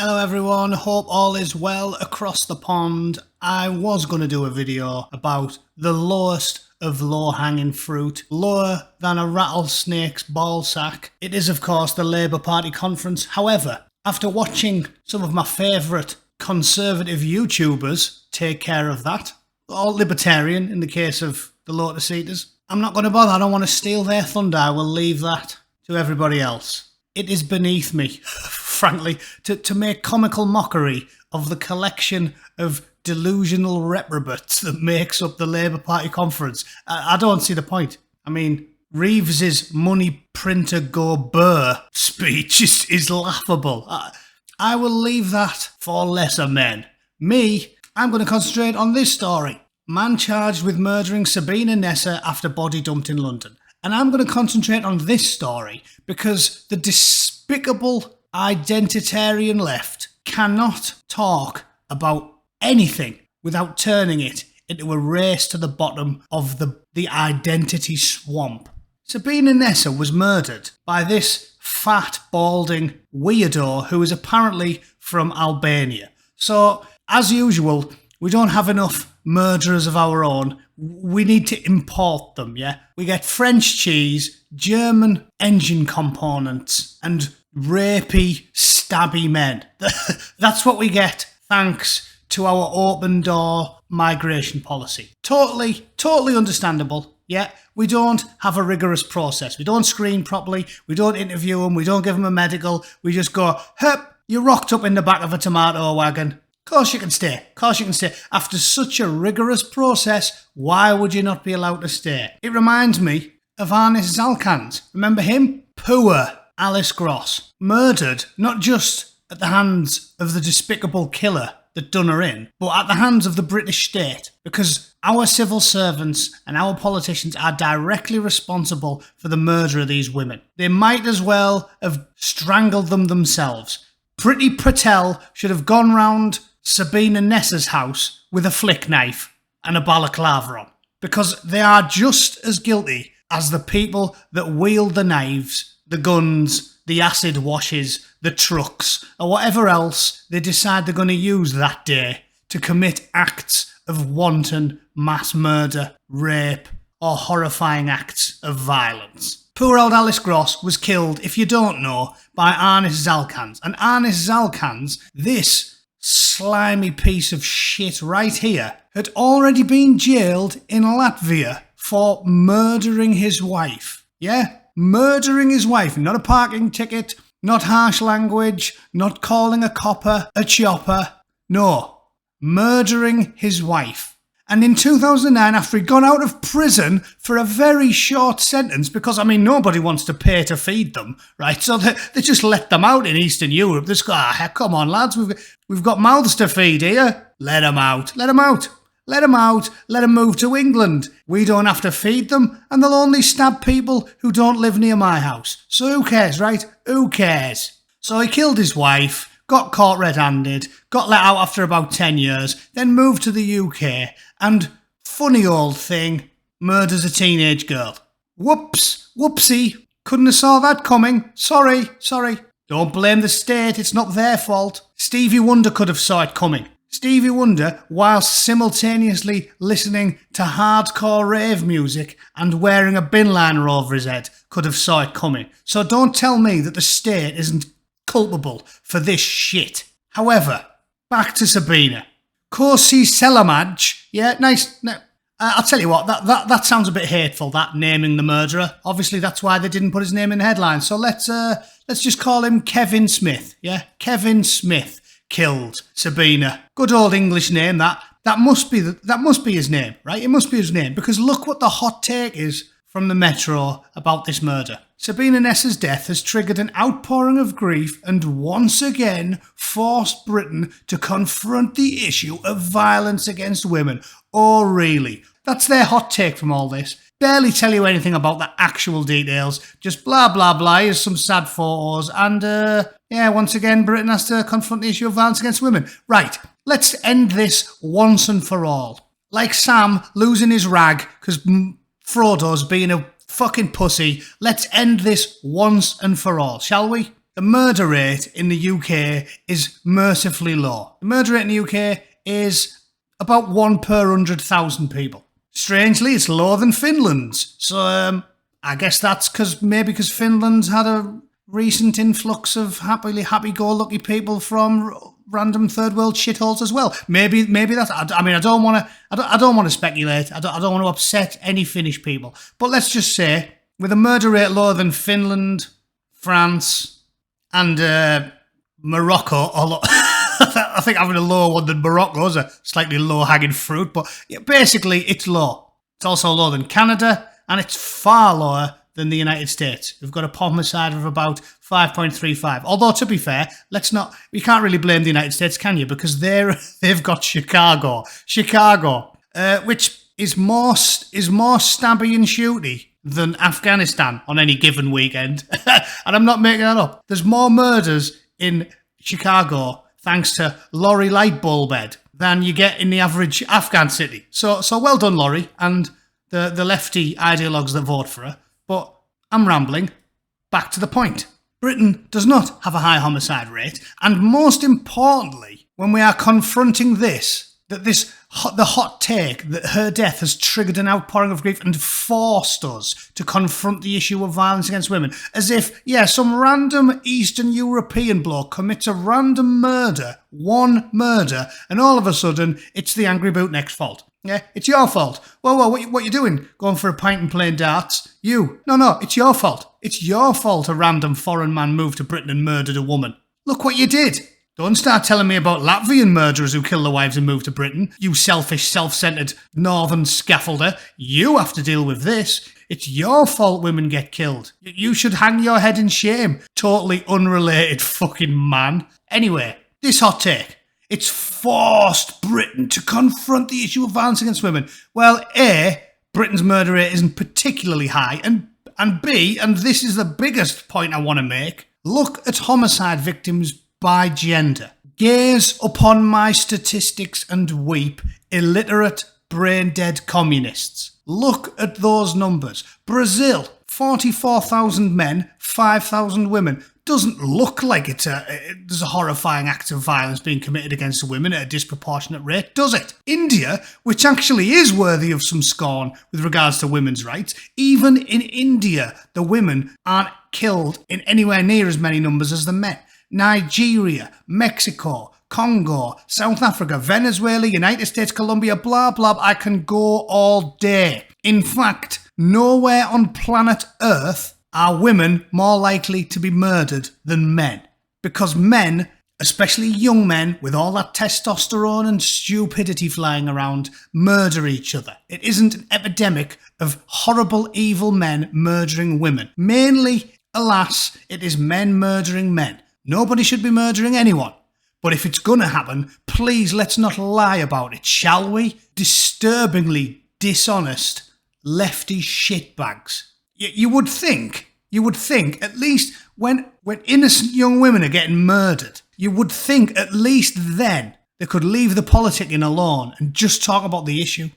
Hello everyone, hope all is well across the pond. I was going to do a video about the lowest of low-hanging fruit, lower than a rattlesnake's ballsack. It is of course the Labour Party conference. However, after watching some of my favourite conservative YouTubers take care of that, or libertarian in the case of the Lotus Eaters, I'm not going to bother. I don't want to steal their thunder. I will leave that to everybody else. It is beneath me, frankly, to make comical mockery of the collection of delusional reprobates that makes up the Labour Party conference. I don't see the point. I mean, Reeves's money printer go burr speech is laughable. I will leave that for lesser men. Me, I'm going to concentrate on this story. Man charged with murdering Sabina Nessa after body dumped in London. And I'm going to concentrate on this story because the despicable identitarian left cannot talk about anything without turning it into a race to the bottom of the identity swamp. Sabina Nessa was murdered by this fat, balding weirdo who is apparently from Albania. So, as usual, we don't have enough murderers of our own. We need to import them, yeah? We get French cheese, German engine components, and rapey, stabby men. That's what we get thanks to our open door migration policy. Totally understandable, yeah? We don't have a rigorous process. We don't screen properly. We don't interview them. We don't give them a medical. We just go, hup, you're rocked up in the back of a tomato wagon. Of course you can stay. After such a rigorous process, why would you not be allowed to stay? It reminds me of Arnis Zalcans. Remember him? Poor Alice Gross. Murdered, not just at the hands of the despicable killer that done her in, but at the hands of the British state. Because our civil servants and our politicians are directly responsible for the murder of these women. They might as well have strangled them themselves. Priti Patel should have gone round Sabina Nessa's house with a flick knife and a balaclava on, because they are just as guilty as the people that wield the knives, the guns, the acid washes, the trucks, or whatever else they decide they're going to use that day to commit acts of wanton mass murder, rape, or horrifying acts of violence. Poor old Alice Gross was killed, if you don't know, by Arnis Zalcans. And Arnis Zalcans, this slimy piece of shit right here, had already been jailed in Latvia for murdering his wife. Yeah? Murdering his wife. Not a parking ticket, not harsh language, not calling a copper a chopper. No. Murdering his wife. And in 2009, after he'd gone out of prison for a very short sentence, because, I mean, nobody wants to pay to feed them, right? So they just let them out in Eastern Europe. They just go, come on, lads, we've got mouths to feed here. Let them out. Let them move to England. We don't have to feed them, and they'll only stab people who don't live near my house. So who cares, right? Who cares? So he killed his wife, got caught red-handed, got let out after about 10 years, then moved to the UK, and, funny old thing, murders a teenage girl. Whoopsie, couldn't have saw that coming. Sorry. Don't blame the state, it's not their fault. Stevie Wonder could have saw it coming. Stevie Wonder, whilst simultaneously listening to hardcore rave music and wearing a bin liner over his head, could have saw it coming. So don't tell me that the state isn't culpable for this shit. However, back to Sabina. Kosi Selamaj, yeah, nice. No, I'll tell you what, that sounds a bit hateful, that naming the murderer. Obviously, that's why they didn't put his name in the headline. So let's just call him Kevin Smith, yeah? Kevin Smith killed Sabina. Good old English name, that. That must be his name, right? It must be his name, because look what the hot take is from the Metro about this murder. Sabina Nessa's death has triggered an outpouring of grief and once again forced Britain to confront the issue of violence against women. Oh, really? That's their hot take from all this. Barely tell you anything about the actual details. Just blah, blah, blah. Here's some sad photos. And, once again, Britain has to confront the issue of violence against women. Right, let's end this once and for all. Like Sam losing his rag because Frodo's being a fucking pussy. Let's end this once and for all, shall we? the murder rate in the UK is mercifully low. The murder rate in the UK is about 1 per 100,000 people. Strangely, it's lower than Finland's. So I guess that's because Finland's had a recent influx of happy-go-lucky people from random third world shitholes as well. Maybe that's. I mean, I don't want to speculate. I don't want to upset any Finnish people. But let's just say, with a murder rate lower than Finland, France, and Morocco, although I think having a lower one than Morocco is a slightly low-hanging fruit. But yeah, basically, it's low. It's also lower than Canada, and it's far lower than the United States. We've got a homicide of about 5.35. Although, to be fair, we can't really blame the United States, can you? Because they've got Chicago, which is more stabby and shooty than Afghanistan on any given weekend. And I'm not making that up. There's more murders in Chicago thanks to Laurie Lightbulbed than you get in the average Afghan city. So well done, Laurie, and the lefty ideologues that vote for her. But I'm rambling. Back to the point. Britain does not have a high homicide rate, and most importantly, when we are confronting the hot take that her death has triggered an outpouring of grief and forced us to confront the issue of violence against women, as if, some random Eastern European bloke commits a random murder, one murder, and all of a sudden it's the angry Bootneck's fault. Yeah, it's your fault. Whoa, what you doing? Going for a pint and playing darts? You. No, it's your fault. It's your fault a random foreign man moved to Britain and murdered a woman. Look what you did. Don't start telling me about Latvian murderers who kill their wives and move to Britain. You selfish, self-centred northern scaffolder. You have to deal with this. It's your fault women get killed. You should hang your head in shame. Totally unrelated fucking man. Anyway, this hot take. It's forced Britain to confront the issue of violence against women. Well, A, Britain's murder rate isn't particularly high, and B, and this is the biggest point I want to make, look at homicide victims by gender. Gaze upon my statistics and weep, illiterate, brain-dead communists. Look at those numbers. Brazil, 44,000 men, 5,000 women. Doesn't look like there's a horrifying act of violence being committed against women at a disproportionate rate, does it? India, which actually is worthy of some scorn with regards to women's rights, even in India, the women aren't killed in anywhere near as many numbers as the men. Nigeria, Mexico, Congo, South Africa, Venezuela, United States, Colombia, blah, blah, I can go all day. In fact, nowhere on planet Earth are women more likely to be murdered than men. Because men, especially young men with all that testosterone and stupidity flying around, murder each other. It isn't an epidemic of horrible, evil men murdering women. Mainly, alas, it is men murdering men. Nobody should be murdering anyone. But if it's gonna happen, please let's not lie about it, shall we? Disturbingly dishonest, lefty shitbags. You would think, at least when innocent young women are getting murdered, you would think at least then they could leave the politicking alone and just talk about the issue.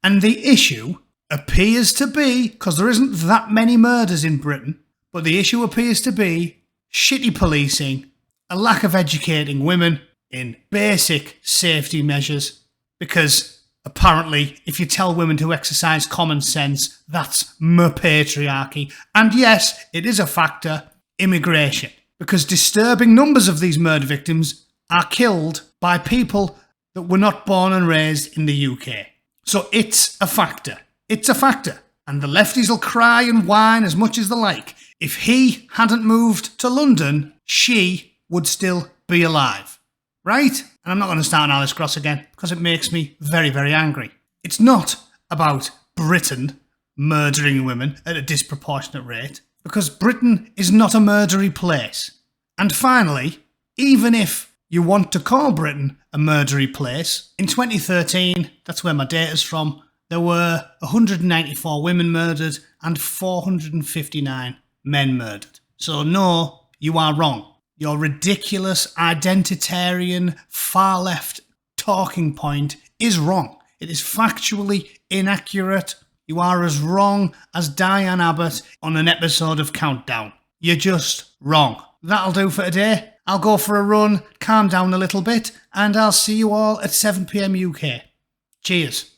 And the issue appears to be, because there isn't that many murders in Britain, but the issue appears to be shitty policing, a lack of educating women in basic safety measures, because apparently, if you tell women to exercise common sense, that's patriarchy. And yes, it is a factor, immigration. Because disturbing numbers of these murder victims are killed by people that were not born and raised in the UK. So it's a factor. It's a factor. And the lefties will cry and whine as much as they like. If he hadn't moved to London, she would still be alive. Right? And I'm not going to start on Alice Cross again, because it makes me very, very angry. It's not about Britain murdering women at a disproportionate rate, because Britain is not a murdery place. And finally, even if you want to call Britain a murdery place, in 2013, that's where my data's from, there were 194 women murdered and 459 men murdered. So no, you are wrong. Your ridiculous, identitarian, far-left talking point is wrong. It is factually inaccurate. You are as wrong as Diane Abbott on an episode of Countdown. you're just wrong. That'll do for today. I'll go for a run, calm down a little bit, and I'll see you all at 7 PM UK. Cheers.